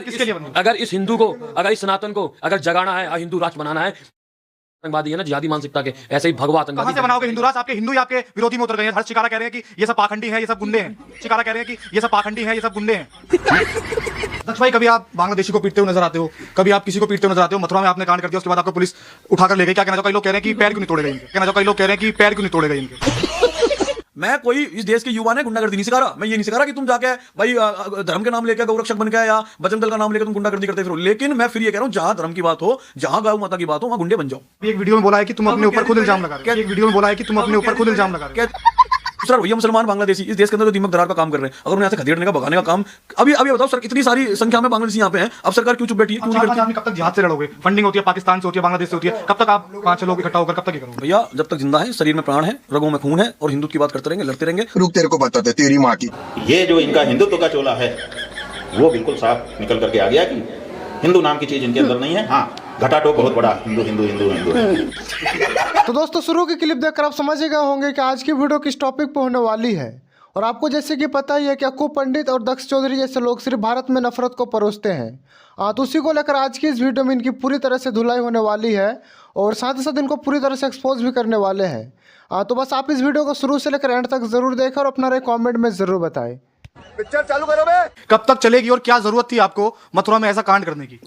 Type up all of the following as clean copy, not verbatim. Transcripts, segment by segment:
किसके लिए बनवाओगे? अगर इस हिंदू को, अगर इस सनातन को अगर जगाना है, हिंदू राष्ट्र बनाना है, आतंकवादी है ना, जिहादी मानसिकता के, ऐसे ही भगवा आतंकवादी। कहां से बनाओगे हिंदू राष्ट्र? आपके हिंदू ही आपके विरोधी में उतर गए हैं। हर शिकारा कह रहे हैं कि ये सब पाखंडी हैं, ये सब गुंडे हैं। शिकारा कह रहे हैं कि ये सब पाखंडी हैं, ये सब गुंडे हैं। दक्ष भाई, कभी आप बांग्लादेशी को पीटते हुए नजर आते हो, कभी आप किसी को पीटते हुए नजर आते हो। मथुरा में आपने कांड कर दिया, उसके बाद आपको पुलिस उठाकर ले गई। क्या कहना चाहो? कई लोग कह रहे हैं कि पैर क्यों नहीं तोड़े गए इनके। कहना चाहो? कई लोग कह रहे हैं कि पैर क्यों नहीं तोड़े गए इनके। मैं कोई इस देश के युवा ने गुंडागर्दी नहीं सिखा रहा। मैं ये नहीं सिखा रहा कि तुम जाके भाई धर्म के नाम लेकर गौरक्षक बन गया या बजरंग दल का नाम लेकर तुम गुंडागर्दी करते फिरो। लेकिन मैं फिर ये कह रहा हूं, जहां धर्म की बात हो, जहां गौ माता की बात हो, वहां गुंडे बन जाओ। एक वीडियो में बोला है कि तुम अपने ऊपर खुद इल्जाम लगा रहे हो। एक वीडियो में बोला है कि तुम अपने ऊपर खुद इल्जाम लगा रहे हो। दूसरा, भैया मुसलमान बांग्लादेशी इस देश के अंदर तो दीमक दरार का काम कर रहे हैं। अगर उन्हें यहाँ से खदेड़ने का, भगाने का काम, अभी बताओ सर, इतनी सारी संख्या में बांग्लादेशी यहाँ पे हैं, अब सरकार क्यों चुप बैठी है? क्यों नहीं करती? कब तक जिहाद से लड़ोगे? फंडिंग होती है पाकिस्तान से, होती है बांग्लादेश से होती है। कब तक आप 5 लोग इकट्ठा होकर कब तक ये करोगे? भैया, जब तक जिंदा है, शरीर में प्राण है, रगों में खून है और हिंदुत्व की बात करते रहेंगे, लड़ते रहेंगे। रुक, तेरे को बताते तेरी माँ की। ये जो इनका हिंदुत्व का चोला है वो बिल्कुल साफ निकल करके आ गया कि हिंदू नाम की चीज इनके अंदर नहीं है। हाँ, घटाटो बहुत बड़ा हिंदू हिंदू हिंदू हिंदू। तो दोस्तों, शुरू की क्लिप देखकर आप समझ ही गए होंगे कि आज की वीडियो किस टॉपिक पर होने वाली है। और आपको जैसे कि पता ही है कि अक्कू पंडित और दक्ष चौधरी जैसे लोग सिर्फ भारत में नफरत को परोसते हैं। तो उसी को लेकर आज की इस वीडियो में इनकी पूरी तरह से धुलाई होने वाली है और साथ ही साथ इनको पूरी तरह से एक्सपोज भी करने वाले हैं। तो बस आप इस वीडियो को शुरू से लेकर एंड तक जरूर देखें और अपना राय कॉमेंट में जरूर बताएं। पिक्चर चालू करो बे। कब तक चलेगी और क्या जरूरत थी आपको मथुरा में ऐसा कांड करने की?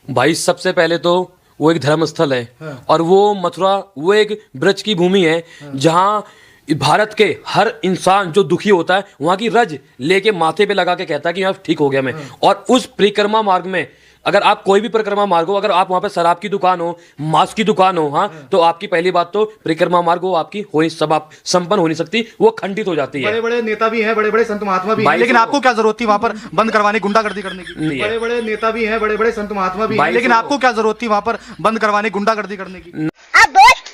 भाई, सबसे पहले तो वो एक धर्म स्थल है और वो मथुरा, वो एक ब्रज की भूमि है जहाँ भारत के हर इंसान जो दुखी होता है वहां की रज लेके माथे पे लगा के कहता है कि अब ठीक हो गया मैं। और उस परिक्रमा मार्ग में अगर आप कोई भी परिक्रमा मार्ग हो, अगर आप वहां पे शराब की दुकान हो, मांस की दुकान हो, हाँ, तो आपकी पहली बात तो परिक्रमा मार्ग वो आपकी हो सब आप संपन्न हो नहीं सकती, वो खंडित हो जाती है। बड़े बड़े नेता भी हैं, बड़े बड़े संत महात्मा भी हैं, लेकिन आपको क्या जरूरत थी वहां पर बंद करवाने, गुंडागर्दी करने की? बड़े बड़े नेता भी हैं, बड़े बड़े संत महात्मा भी हैं, लेकिन आपको क्या जरूरत थी वहां पर बंद करवाने, गुंडागर्दी करने की?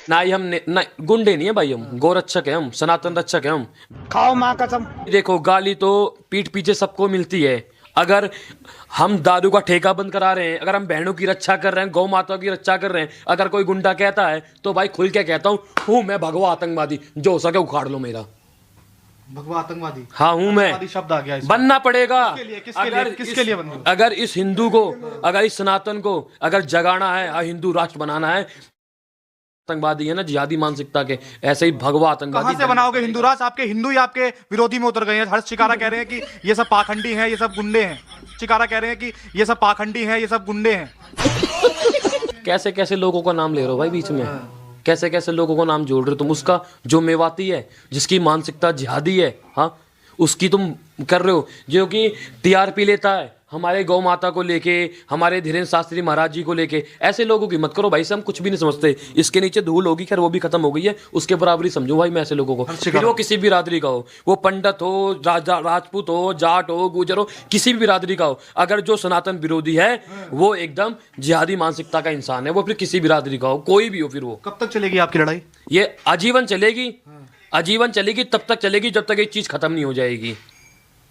ना ही हम ना गुंडे नहीं है भाई, हम गौरक्षक है, हम सनातन रक्षक है। हम खाओ माँ कसम। देखो, गाली तो पीठ पीछे सबको मिलती है। अगर हम दारू का ठेका बंद करा रहे हैं, अगर हम बहनों की रक्षा कर रहे हैं, गौ माता की रक्षा कर रहे हैं, अगर कोई गुंडा कहता है तो भाई खुल के कहता हूँ मैं भगवा आतंकवादी, जो हो सके उखाड़ लो मेरा। भगवा आतंकवादी? हाँ, हूँ मैं। शब्द आ गया इसमें। बनना पड़ेगा। किसके लिए बनना? अगर इस हिंदू को, अगर इस सनातन को अगर जगाना है, हिंदू राष्ट्र बनाना है, आतंकवादी है ना, जिहादी मानसिकता के, ऐसे ही भगवा आतंकवादी। कहां से बनाओगे हिंदू राष्ट्र? आपके हिंदू ही आपके विरोधी में उतर गए हैं। हर शिकारा कह रहे हैं कि ये सब पाखंडी हैं, ये सब गुंडे हैं। शिकारा कह रहे हैं कि ये सब पाखंडी हैं, ये सब गुंडे हैं। कैसे कैसे लोगों का नाम ले रहे हो भाई बीच में? कैसे कैसे लोगों को नाम जोड़ रहे हो तुम? उसका जो मेवाती है, जिसकी मानसिकता जिहादी है, हाँ, उसकी तुम कर रहे हो, जो कि टीआरपी लेता है हमारे गौ माता को लेके, हमारे धीरेन्द्र शास्त्री महाराज जी को लेके। ऐसे लोगों की मत करो भाई, से हम कुछ भी नहीं समझते। इसके नीचे धूल होगी, खैर वो भी खत्म हो गई है, उसके बराबर ही समझो भाई मैं ऐसे लोगों को। फिर वो किसी भी बिरादरी का हो, वो पंडित हो, राजपूत हो, जाट हो, गुजर हो, किसी भी बिरादरी का हो, अगर जो सनातन विरोधी है वो एकदम जिहादी मानसिकता का इंसान है, वो फिर किसी बिरादरी का हो, कोई भी हो। फिर वो कब तक चलेगी आपकी लड़ाई? ये आजीवन चलेगी, आजीवन चलेगी, तब तक चलेगी जब तक ये चीज खत्म नहीं हो जाएगी।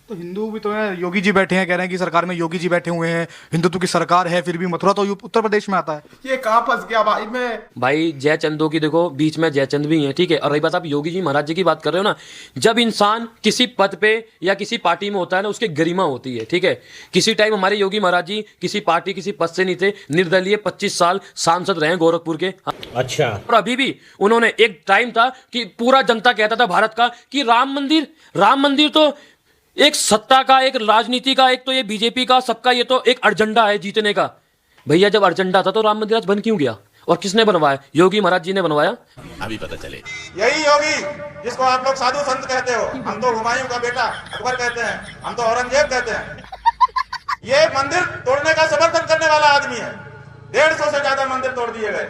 तो हिंदू भी तो है, योगी जी बैठे हैं, कह रहे हैं कि सरकार में योगी जी बैठे हुए हैं, हिंदुत्व की सरकार है, फिर भी मथुरा तो उत्तर प्रदेश में आता है। ये कहाँ फंस गया भाई मैं? भाई जयचंदों की देखो, बीच में जयचंद भी हैं, ठीक है। और रही बात आप योगी जी महाराज जी की बात कर रहे हो ना, जब इंसान किसी पद पे या किसी पार्टी में होता है ना, उसकी गरिमा होती है, ठीक है। किसी टाइम हमारे योगी महाराज जी किसी पार्टी, किसी पद से नहीं थे, निर्दलीय 25 साल सांसद रहे गोरखपुर के। अच्छा। और अभी भी उन्होंने, एक टाइम था कि पूरा जनता कहता था भारत का कि राम मंदिर तो एक सत्ता का, एक राजनीति का, एक तो ये बीजेपी का, सबका ये तो एक एजेंडा है जीतने का। भैया जब एजेंडा था तो राम मंदिर आज बन क्यों गया? और किसने बनवाया? योगी महाराज जी ने बनवाया। अभी पता चले। यही योगी जिसको आप लोग साधु संत कहते हो, हम तो हुमायूं का बेटा अकबर कहते हैं, हम तो औरंगजेब कहते हैं। ये मंदिर तोड़ने का समर्थन करने वाला आदमी है। 150 से ज्यादा मंदिर तोड़ दिए गए,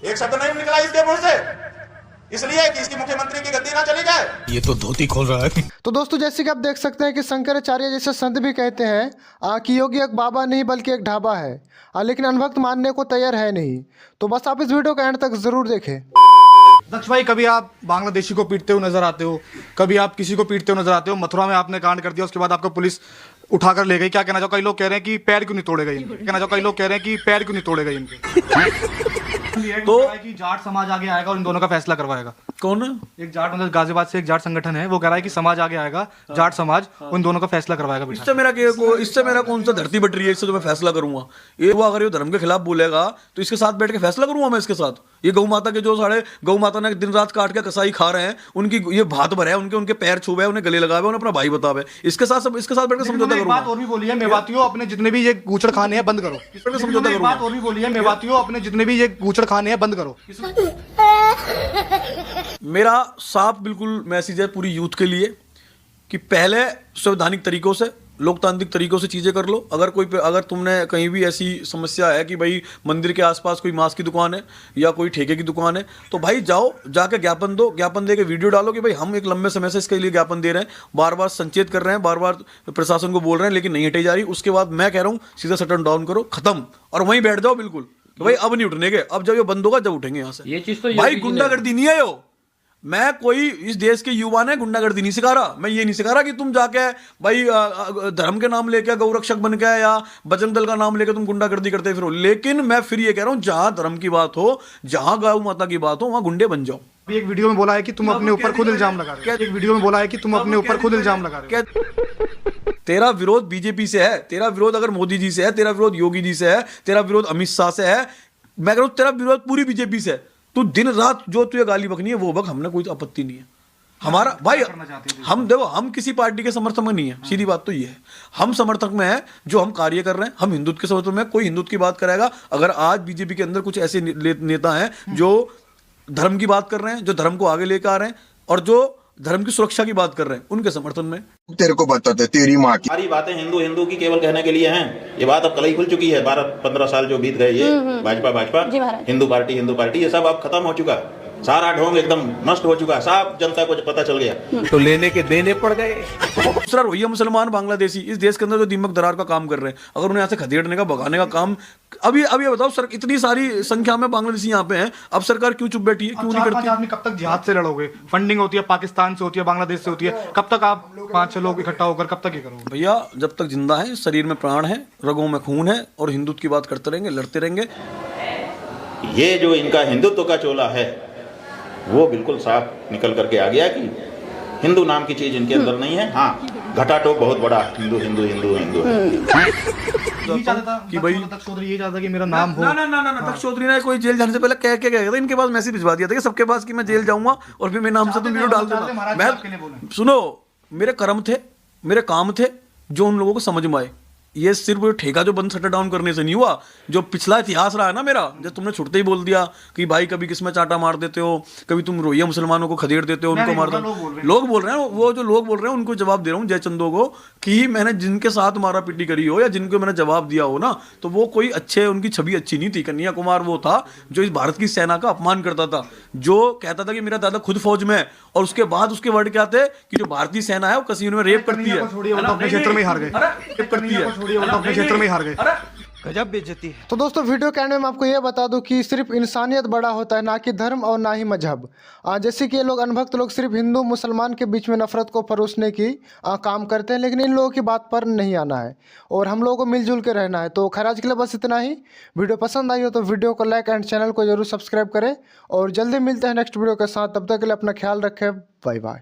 एक शब्द नहीं निकला इसके मुंह से, इसलिए कि इसकी मुख्यमंत्री की गद्दी ना चली जाए। ये तो धोती खोल रहा है। तो दोस्तों, जैसे कि आप देख सकते हैं कि शंकराचार्य जैसे संत भी कहते हैं कि योगी एक बाबा नहीं बल्कि एक ढाबा है, लेकिन अनभक्त मानने को तैयार है नहीं। तो बस आप इस वीडियो का एंड तक जरूर देखें। दक्ष भाई, कभी आप बांग्लादेशी को पीटते हुए नजर आते हो, कभी आप किसी को पीटते हुए नजर आते हो। मथुरा में आपने कांड कर दिया, उसके बाद आपको पुलिस उठाकर ले गई। क्या कहना चाहो? कई लोग कह रहे हैं कि पैर क्यों नहीं तोड़े गए इनके? कहना चाहो? कई लोग कह रहे हैं कि पैर क्यों नहीं तोड़े गए इनके? तो जाट समाज आगे आएगा और इन दोनों का फैसला करवाएगा। कौन? एक जाट मतलब गाजियाबाद से एक जाट संगठन है, वो कह रहा है कि समाज आगे आएगा, जाट समाज उन दोनों का फैसला करवाएगा बिठा के। इससे मेरा कौन सा धरती बट रही है? इससे तो मैं फैसला करूंगा। ये वो अगर ये धर्म के खिलाफ बोलेगा तो इसके साथ बैठ के फैसला करूंगा मैं इसके साथ। ये गौ माता के जो सारे गौ माता ने दिन रात काट के कसाई खा रहे हैं, उनकी ये भात भरे है, उनके पैर छुए हैं, उन्हें गले लगाए, उन्हें अपना भाई बतावे, इसके साथ बैठ के समझौता एक बात करूंगा। और भी बोली है, मेवातियों अपने जितने भी ये गूचड़ खाने हैं बंद करो। समझौता एक बात और भी बोली है, मेवातियों अपने जितने भी ये गूचड़ खाने हैं बंद करो। मेरा साफ बिल्कुल मैसेज है पूरी यूथ के लिए कि पहले संवैधानिक तरीकों से, लोकतांत्रिक तरीकों से चीज़ें कर लो। अगर तुमने कहीं भी ऐसी समस्या है कि भाई मंदिर के आसपास कोई मांस की दुकान है या कोई ठेके की दुकान है, तो भाई जाओ, जाके ज्ञापन दो, ज्ञापन दे के वीडियो डालो कि भाई हम एक लंबे समय से इसके लिए ज्ञापन दे रहे हैं, बार बार संचेत कर रहे हैं, बार बार प्रशासन को बोल रहे हैं, लेकिन नहीं हटाई जा रही। उसके बाद मैं कह रहा हूँ सीधा शटडाउन डाउन करो, खत्म, और वहीं बैठ जाओ बिल्कुल कि भाई अब नहीं उठने के, अब जब ये बंद होगा जब उठेंगे यहाँ से। ये चीज तो भाई गुंडागर्दी नहीं है यो। मैं कोई इस देश के युवा ने गुंडागर्दी नहीं सिखा रहा। मैं ये नहीं सिखा रहा कि तुम जाके भाई धर्म के नाम लेके गौरक्षक बन के या बजरंग दल का नाम लेके तुम गुंडागर्दी करते फिरो। लेकिन मैं फिर ये कह रहा हूं, जहां धर्म की बात हो, जहां गौ माता की बात हो, वहां गुंडे बन जाओ। एक वीडियो में बोला है कि तुम अपने ऊपर खुद इल्जाम लगा रहे हो। एक वीडियो में बोला है कि तुम अपने ऊपर खुद इल्जाम लगा रहे हो। तेरा विरोध बीजेपी से है, तेरा विरोध अगर मोदी जी से है, तेरा विरोध योगी जी से है, तेरा विरोध अमित शाह से है, मैं कह रहा हूं तेरा विरोध पूरी बीजेपी से है। तू दिन रात जो तुझे गाली बकनी है वो बक, हमने कोई आपत्ति नहीं है। हमारा भाई, हम देखो, हम किसी पार्टी के समर्थक में नहीं है, सीधी बात तो ये है। हम समर्थक में है जो हम कार्य कर रहे हैं, हम हिंदुत्व के समर्थक में। कोई हिंदुत्व की बात करेगा, अगर आज बीजेपी के अंदर कुछ ऐसे नेता हैं जो धर्म की बात कर रहे हैं, जो धर्म को आगे लेकर आ रहे हैं और जो धर्म की सुरक्षा की बात कर रहे हैं, उनके समर्थन में तेरे को बताते तेरी माँ की। सारी बातें हिंदू हिंदू की केवल कहने के लिए हैं। ये बात अब कल ही खुल चुकी है। 12-15 साल जो बीत गए, ये भाजपा हिंदू पार्टी ये सब अब खत्म हो चुका। सारा ढोंग एकदम नष्ट हो चुका, सब जनता को पता चल गया। तो लेने के देने पड़ गए। दूसरा रोहिंग्या मुसलमान बांग्लादेशी इस देश के अंदर जो दीमक दरार का काम कर रहे हैं, अगर उन्हें यहाँ से खदेड़ने का, भगाने का काम, अभी ये बताओ सर, इतनी सारी संख्या में बांग्लादेशी यहाँ पे हैं, अब सरकार क्यों चुप बैठी है, क्यों नहीं करती? आदमी कब तक जिहाद से लड़ोगे? फंडिंग होती है पाकिस्तान से, होती है बांग्लादेश से, होती है, कब तक आप 5-6 लोग इकट्ठा होकर कब तक ये करोगे? भैया जब तक जिंदा है, शरीर में प्राण है, रगों में खून है, और हिंदुत्व की बात करते रहेंगे, लड़ते रहेंगे। ये जो इनका हिंदुत्व का चोला है वो बिल्कुल साफ निकल करके आ गया कि हिंदू नाम की चीज इनके अंदर नहीं है। हाँ, घटाटोप बहुत बड़ा हिंदू हिंदू हिंदू हिंदू कि भाई दक्ष चौधरी ये चाहता कि मेरा नाम हो। ना दक्ष चौधरी ने कोई जेल जाने से पहले कह के गया था, इनके पास मैसेज भिजवा दिया था कि सबके पास कि मैं जेल जाऊंगा और फिर मेरे नाम से तुम वीडियो डाल देना। मैं सुनो, मेरे कर्म थे, मेरे काम थे जो उन लोगों को समझ में आए। ये सिर्फ ठेका जो बंद शटर डाउन करने से नहीं हुआ, जो पिछला इतिहास रहा है ना मेरा, जब तुमने छुटते ही बोल दिया कि भाई कभी किसमें चांटा मार देते हो, कभी तुम रोहिंग्या मुसलमानों को खदेड़ देते हो, उनको मार दो। लोग बोल रहे हैं, वो जो लोग बोल रहे हैं उनको जवाब दे रहा हूँ जयचंदो को कि मैंने जिनके साथ मारा पीटी करी हो या जिनको मैंने जवाब दिया हो ना, तो वो कोई अच्छे, उनकी छवि अच्छी नहीं थी। कन्हैया कुमार वो था जो इस भारत की सेना का अपमान करता था, जो कहता था कि मेरा दादा खुद फौज में है, और उसके बाद उसके वर्ड क्या थे कि जो भारतीय सेना है वो कश्मीर में रेप करती है, अपने क्षेत्र में हार गए, रेप करती है, अपने क्षेत्र में हार गए। गजब बेइज्जती है। तो दोस्तों वीडियो के एंड में मैं आपको ये बता दूं कि सिर्फ इंसानियत बड़ा होता है, ना कि धर्म और ना ही मजहब। जैसे कि ये लोग अनभक्त लोग सिर्फ हिंदू मुसलमान के बीच में नफरत को परोसने की काम करते हैं, लेकिन इन लोगों की बात पर नहीं आना है और हम लोगों को मिलजुल के रहना है। तो खैर आज के लिए बस इतना ही। वीडियो पसंद आई हो तो वीडियो को लाइक एंड चैनल को जरूर सब्सक्राइब करें और जल्दी मिलते हैं नेक्स्ट वीडियो के साथ। तब तक के लिए अपना ख्याल रखें। Bye bye.